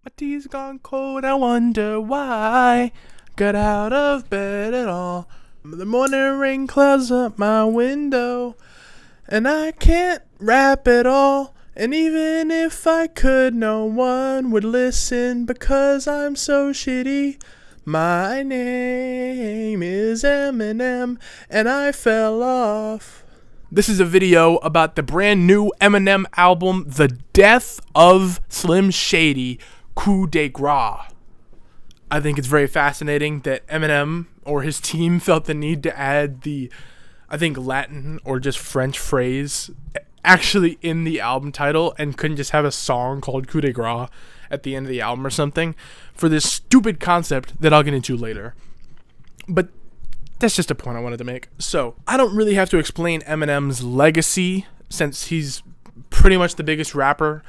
My tea's gone cold, I wonder why. Got out of bed at all. The morning rain clouds up my window, and I can't rap at all. And even if I could, no one would listen because I'm so shitty. My name is Eminem, and I fell off. This is a video about the brand new Eminem album, The Death of Slim Shady, Coup de Grace. I think it's very fascinating that Eminem or his team felt the need to add the, I think, Latin or just French phrase actually in the album title and couldn't just have a song called Coup de Grace at the end of the album or something for this stupid concept that I'll get into later. But that's just a point I wanted to make. So, I don't really have to explain Eminem's legacy since he's pretty much the biggest rapper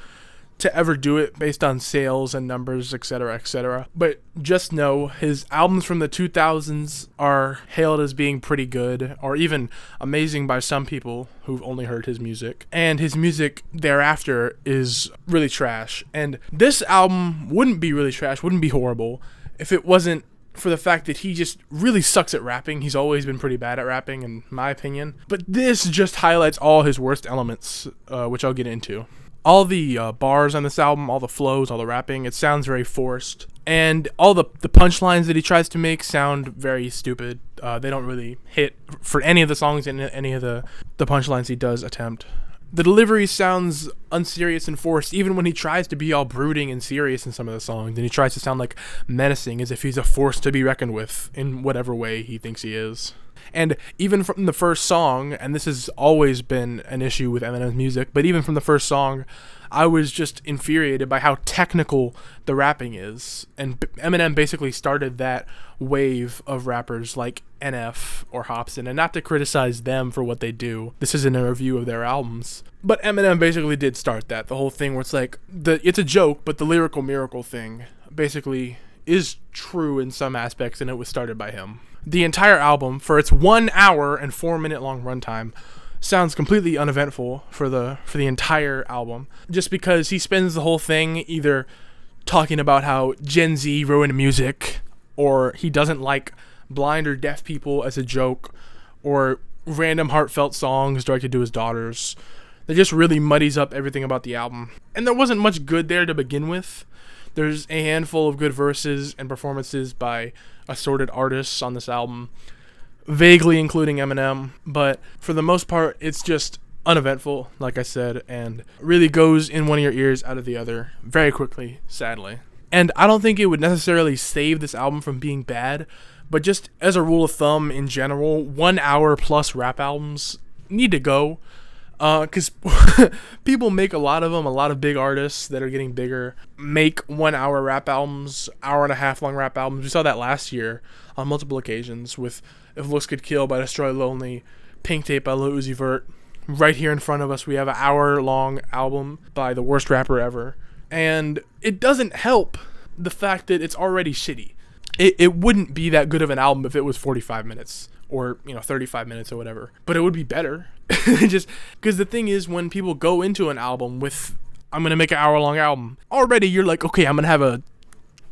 to ever do it based on sales and numbers, etc., etc. But just know his albums from the 2000s are hailed as being pretty good, or even amazing by some people who've only heard his music. And his music thereafter is really trash. And this album wouldn't be really trash, wouldn't be horrible, if it wasn't for the fact that he just really sucks at rapping. He's always been pretty bad at rapping, in my opinion. But this just highlights all his worst elements, which I'll get into. All the bars on this album, all the flows, all the rapping, it sounds very forced. And all the punchlines that he tries to make sound very stupid. They don't really hit for any of the songs and any of the punchlines he does attempt. The delivery sounds unserious and forced, even when he tries to be all brooding and serious in some of the songs, and he tries to sound like menacing, as if he's a force to be reckoned with in whatever way he thinks he is. And even from the first song, and this has always been an issue with Eminem's music, but even from the first song, I was just infuriated by how technical the rapping is. And Eminem basically started that wave of rappers like NF or Hopsin, and not to criticize them for what they do. This isn't a review of their albums. But Eminem basically did start that. The whole thing where it's like, it's a joke, but the lyrical miracle thing basically is true in some aspects, and it was started by him. The entire album, for its 1 hour and 4-minute long runtime, sounds completely uneventful for the entire album, just because he spends the whole thing either talking about how Gen Z ruined music, or he doesn't like blind or deaf people as a joke, or random heartfelt songs directed to his daughters. That just really muddies up everything about the album. And there wasn't much good there to begin with. There's a handful of good verses and performances by assorted artists on this album, vaguely including Eminem, but for the most part, it's just uneventful, like I said, and really goes in one of your ears, out of the other, very quickly, sadly. And I don't think it would necessarily save this album from being bad, but just as a rule of thumb in general, 1 hour plus rap albums need to go. Because people make a lot of them, a lot of big artists that are getting bigger make 1 hour rap albums, hour and a half long rap albums. We saw that last year on multiple occasions with If Looks Could Kill by Destroy Lonely, Pink Tape by Lil Uzi Vert. Right here in front of us, we have an hour long album by the worst rapper ever. And it doesn't help the fact that it's already shitty. It wouldn't be that good of an album if it was 45 minutes. Or 35 minutes or whatever. But it would be better. Just because the thing is, when people go into an album with, I'm going to make an hour-long album, already you're like, okay, I'm going to have a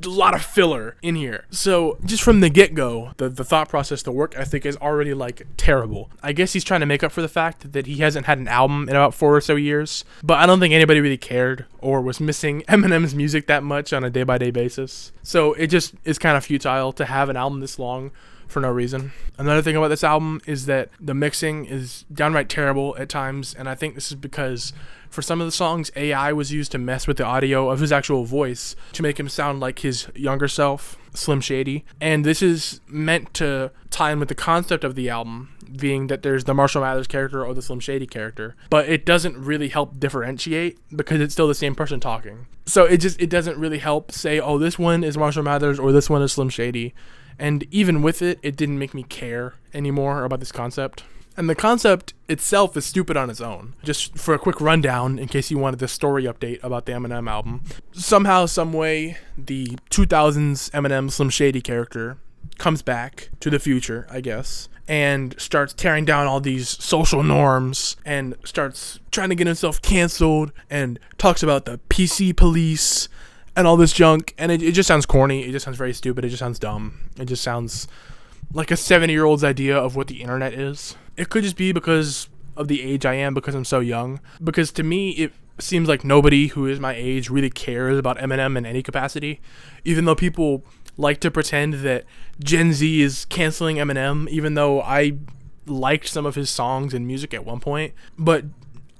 lot of filler in here. So just from the get-go, the thought process, the work ethic is already like terrible. I guess he's trying to make up for the fact that he hasn't had an album in about 4 or so years. But I don't think anybody really cared or was missing Eminem's music that much on a day-by-day basis. So it just is kind of futile to have an album this long for no reason. Another thing about this album is that the mixing is downright terrible at times, and I think this is because for some of the songs, AI was used to mess with the audio of his actual voice to make him sound like his younger self, Slim Shady. And this is meant to tie in with the concept of the album, being that there's the Marshall Mathers character or the Slim Shady character, but it doesn't really help differentiate because it's still the same person talking. So it doesn't really help say, oh, this one is Marshall Mathers or this one is Slim Shady. And even with it, it didn't make me care anymore about this concept. And the concept itself is stupid on its own. Just for a quick rundown, in case you wanted the story update about the Eminem album. Somehow, someway, the 2000s Eminem Slim Shady character comes back to the future, I guess, and starts tearing down all these social norms and starts trying to get himself canceled and talks about the PC police and all this junk, and it just sounds corny. It just sounds very stupid. It just sounds dumb. It just sounds like a 70-year-old's idea of what the internet is. It could just be because of the age I am, because I'm so young. Because to me, it seems like nobody who is my age really cares about Eminem in any capacity, even though people like to pretend that Gen Z is canceling Eminem, even though I liked some of his songs and music at one point, but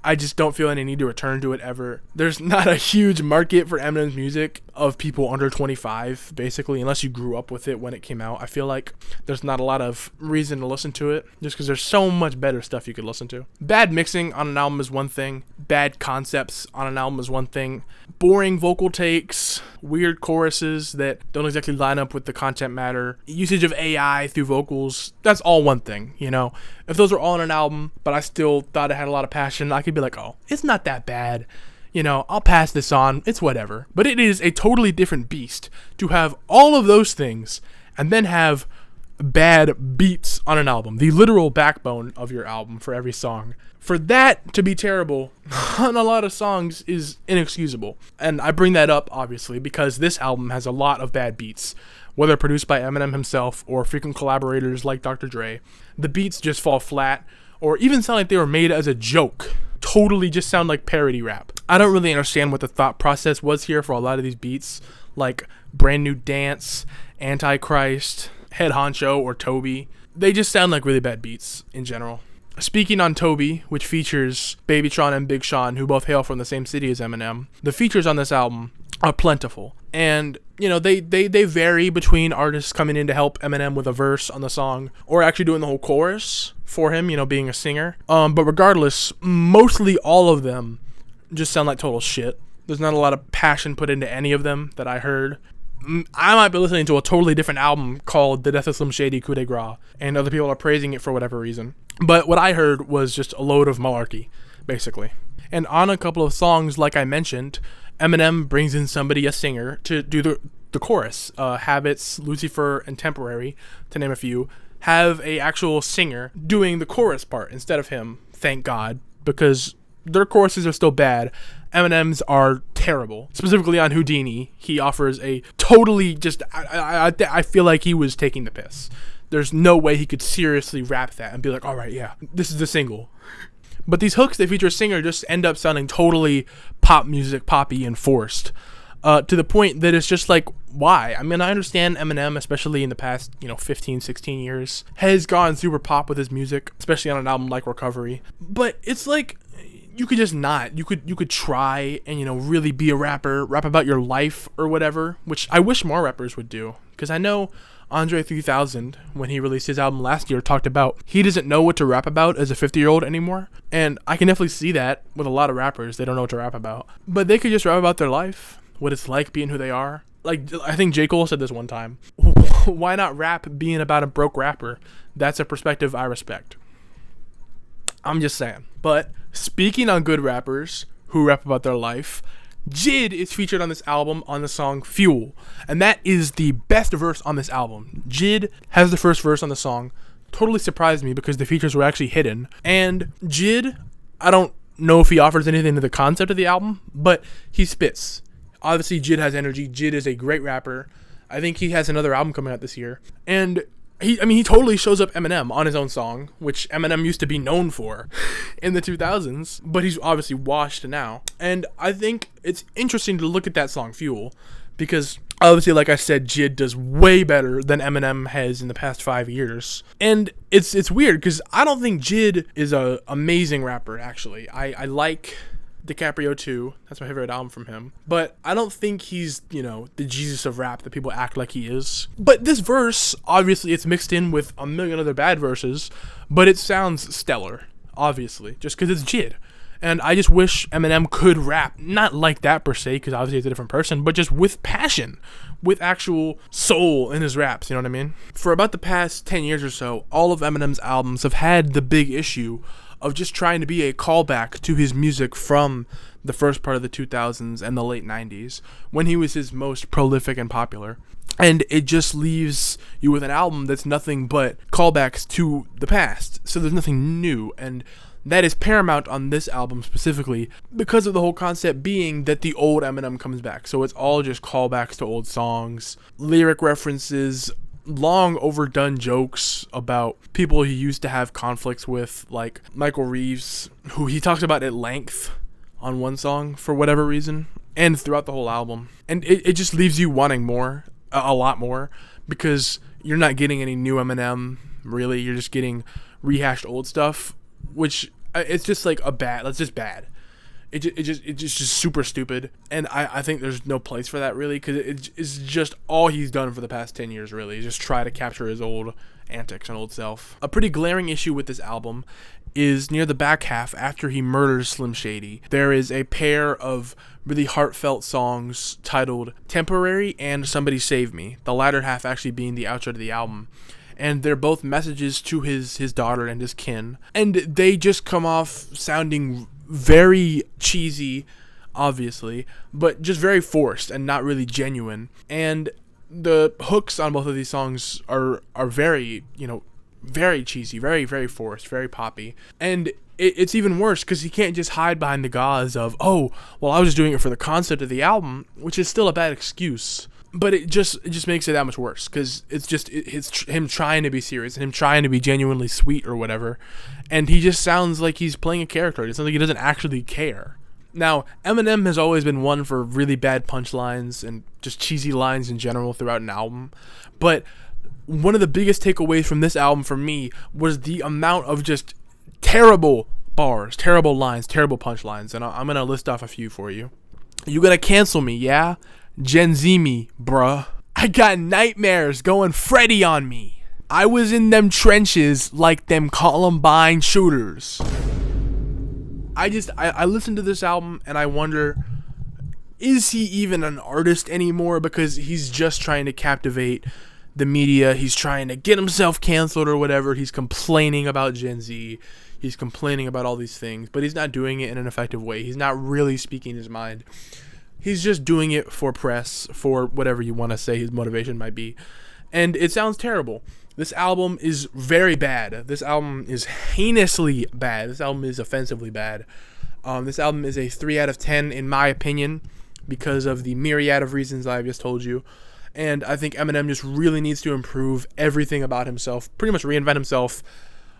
I just don't feel any need to return to it ever. There's not a huge market for Eminem's music of people under 25, basically, unless you grew up with it when it came out. I feel like there's not a lot of reason to listen to it, just because there's so much better stuff you could listen to. Bad mixing on an album is one thing. Bad concepts on an album is one thing. Boring vocal takes, weird choruses that don't exactly line up with the content matter, usage of AI through vocals, that's all one thing, you know? If those were all on an album, but I still thought it had a lot of passion, I could be like, oh, it's not that bad. You know, I'll pass this on, it's whatever. But it is a totally different beast to have all of those things and then have bad beats on an album, the literal backbone of your album for every song. For that to be terrible on a lot of songs is inexcusable. And I bring that up, obviously, because this album has a lot of bad beats, whether produced by Eminem himself or frequent collaborators like Dr. Dre. The beats just fall flat, or even sound like they were made as a joke. Totally just sound like parody rap. I don't really understand what the thought process was here for a lot of these beats, like Brand New Dance, Antichrist, Head Honcho, or Toby. They just sound like really bad beats in general. Speaking on Toby, which features Babytron and Big Sean, who both hail from the same city as Eminem, the features on this album are plentiful. And, you know, they vary between artists coming in to help Eminem with a verse on the song, or actually doing the whole chorus for him, you know, being a singer. But regardless, mostly all of them just sound like total shit. There's not a lot of passion put into any of them that I heard. I might be listening to a totally different album called The Death of Slim Shady Coup de Grace, and other people are praising it for whatever reason. But what I heard was just a load of malarkey, basically. And on a couple of songs, like I mentioned, Eminem brings in somebody, a singer, to do the chorus. Habits, Lucifer, and Temporary, to name a few, have a actual singer doing the chorus part instead of him, thank God, because their choruses are still bad. Eminem's are terrible. Specifically on Houdini, he offers a totally just... I feel like he was taking the piss. There's no way he could seriously rap that and be like, all right, yeah, this is the single. But these hooks that feature a singer just end up sounding totally pop music, poppy, and forced. To the point that it's just like, why? I mean, I understand Eminem, especially in the past, 15, 16 years, has gone super pop with his music, especially on an album like Recovery. But it's like, you could just not. You could try and, really be a rapper, rap about your life or whatever, which I wish more rappers would do. Because I know Andre 3000, when he released his album last year, talked about he doesn't know what to rap about as a 50-year-old anymore. And I can definitely see that with a lot of rappers. They don't know what to rap about. But they could just rap about their life, what it's like being who they are. Like, I think J. Cole said this one time. Why not rap being about a broke rapper? That's a perspective I respect. I'm just saying. But speaking on good rappers who rap about their life, Jid is featured on this album on the song Fuel, and that is the best verse on this album. Jid has the first verse on the song. Totally surprised me because the features were actually hidden. And Jid, I don't know if he offers anything to the concept of the album, but he spits. Obviously, Jid has energy. Jid is a great rapper. I think he has another album coming out this year. And he totally shows up Eminem on his own song, which Eminem used to be known for in the 2000s, but he's obviously washed now. And I think it's interesting to look at that song, Fuel, because obviously, like I said, Jid does way better than Eminem has in the past 5 years. And it's weird, because I don't think Jid is an amazing rapper, actually. I like DiCaprio 2. That's my favorite album from him. But I don't think he's, the Jesus of rap that people act like he is. But this verse, obviously, it's mixed in with a million other bad verses, but it sounds stellar, obviously, just because it's Jid. And I just wish Eminem could rap, not like that per se, because obviously it's a different person, but just with passion, with actual soul in his raps, you know what I mean? For about the past 10 years or so, all of Eminem's albums have had the big issue of just trying to be a callback to his music from the first part of the 2000s and the late 90s, when he was his most prolific and popular. And it just leaves you with an album that's nothing but callbacks to the past. So there's nothing new. And that is paramount on this album specifically, because of the whole concept being that the old Eminem comes back. So it's all just callbacks to old songs, lyric references, long overdone jokes about people he used to have conflicts with, like Michael Reeves, who he talks about at length on one song for whatever reason, and throughout the whole album. And it just leaves you wanting more, a lot more, because you're not getting any new Eminem, really. You're just getting rehashed old stuff, which it's just like that's just bad. It's just super stupid, and I think there's no place for that, really, because it's just all he's done for the past 10 years, really, is just try to capture his old antics and old self. A pretty glaring issue with this album is near the back half, after he murders Slim Shady. There is a pair of really heartfelt songs titled Temporary and Somebody Save Me, the latter half actually being the outro to the album. And they're both messages to his daughter and his kin. And they just come off sounding very cheesy, obviously, but just very forced and not really genuine. And the hooks on both of these songs are very, very cheesy, very, very forced, very poppy. And it's even worse because he can't just hide behind the gauze of, oh, well, I was just doing it for the concept of the album, which is still a bad excuse. But it just makes it that much worse, because it's him trying to be serious and him trying to be genuinely sweet or whatever, and he just sounds like he's playing a character. It sounds like he doesn't actually care. Now, Eminem has always been one for really bad punchlines and just cheesy lines in general throughout an album, but one of the biggest takeaways from this album for me was the amount of just terrible bars, terrible lines, terrible punchlines, and I'm gonna list off a few for you. You gonna cancel me, yeah? Gen Z me, bruh. I got nightmares going Freddy on me. I was in them trenches like them Columbine shooters. I listen to this album and I wonder, is he even an artist anymore? Because he's just trying to captivate the media. He's trying to get himself canceled or whatever. He's complaining about Gen Z. He's complaining about all these things, but he's not doing it in an effective way. He's not really speaking his mind. He's just doing it for press, for whatever you want to say his motivation might be. And it sounds terrible. This album is very bad. This album is heinously bad. This album is offensively bad. This album is a 3 out of 10 in my opinion, because of the myriad of reasons I've just told you. And I think Eminem just really needs to improve everything about himself, pretty much reinvent himself,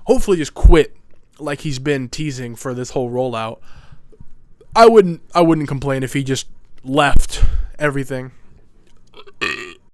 hopefully just quit like he's been teasing for this whole rollout. I wouldn't complain if he just left everything.